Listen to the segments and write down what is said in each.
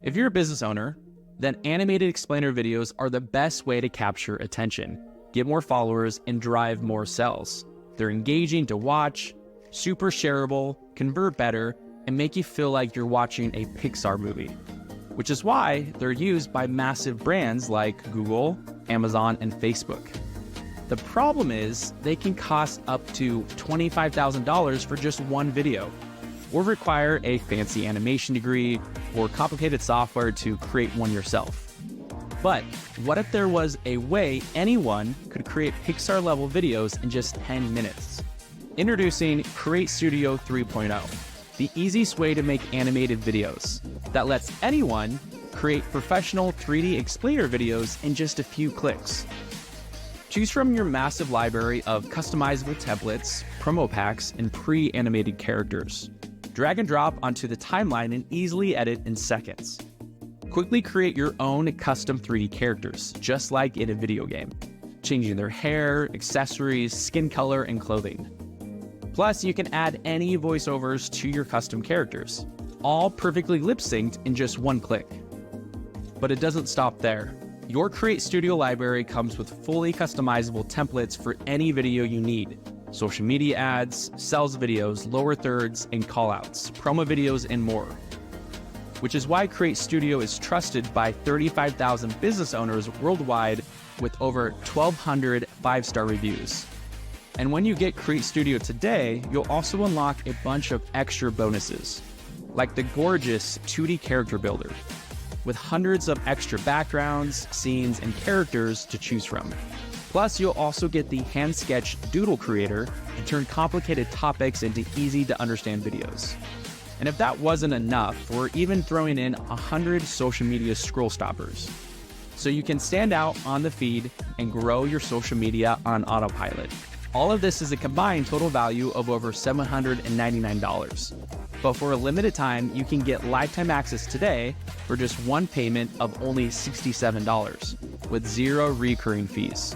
If you're a business owner, then animated explainer videos are the best way to capture attention, get more followers, and drive more sales. They're engaging to watch, super shareable, convert better, and make you feel like you're watching a Pixar movie, which is why they're used by massive brands like Google, Amazon, and Facebook. The problem is they can cost up to $25,000 for just one video, or require a fancy animation degree or complicated software to create one yourself. But what if there was a way anyone could create Pixar-level videos in just 10 minutes? Introducing Create Studio 3.0, the easiest way to make animated videos that lets anyone create professional 3D explainer videos in just a few clicks. Choose from your massive library of customizable templates, promo packs, and pre-animated characters. Drag and drop onto the timeline and easily edit in seconds. Quickly create your own custom 3D characters, just like in a video game, changing their hair, accessories, skin color, and clothing. Plus, you can add any voiceovers to your custom characters, all perfectly lip-synced in just one click. But it doesn't stop there. Your Create Studio library comes with fully customizable templates for any video you need. Social media ads, sales videos, lower thirds, and callouts, promo videos, and more. Which is why Create Studio is trusted by 35,000 business owners worldwide with over 1,200 5-star reviews. And when you get Create Studio today, you'll also unlock a bunch of extra bonuses, like the gorgeous 2D character builder, with hundreds of extra backgrounds, scenes, and characters to choose from. Plus, you'll also get the hand-sketched doodle creator to turn complicated topics into easy-to-understand videos. And if that wasn't enough, we're even throwing in 100 social media scroll stoppers, so you can stand out on the feed and grow your social media on autopilot. All of this is a combined total value of over $799. But for a limited time, you can get lifetime access today for just one payment of only $67 with 0 recurring fees.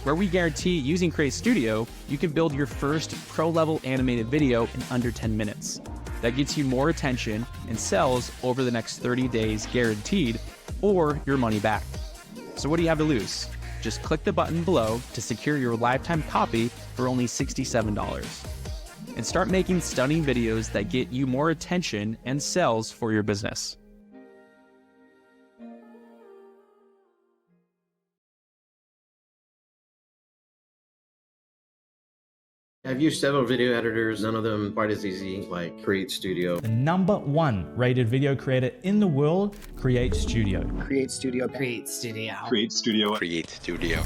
Where we guarantee using Create Studio, you can build your first pro-level animated video in under 10 minutes. That gets you more attention and sales over the next 30 days guaranteed, or your money back. So what do you have to lose? Just click the button below to secure your lifetime copy for only $67. And start making stunning videos that get you more attention and sales for your business. I've used several video editors, none of them quite as easy like Create Studio. The #1 rated video creator in the world, Create Studio. Create Studio. Create Studio. Create Studio. Create Studio.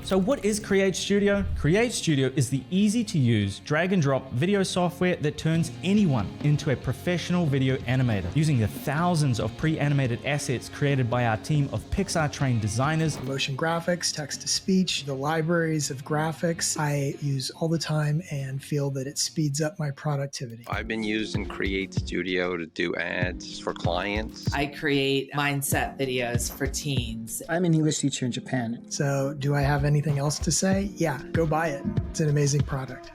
So what is Create Studio? Create Studio is the easy-to-use drag-and-drop video software that turns anyone into a professional video animator. Using the thousands of pre-animated assets created by our team of Pixar-trained designers, Motion graphics, text-to-speech, the libraries of graphics I use all the time and feel that it speeds up my productivity. I've been using Create Studio to do ads for clients. I create mindset videos for teens. I'm an English teacher in Japan. So do I have anything else to say? Yeah, go buy it. It's an amazing product.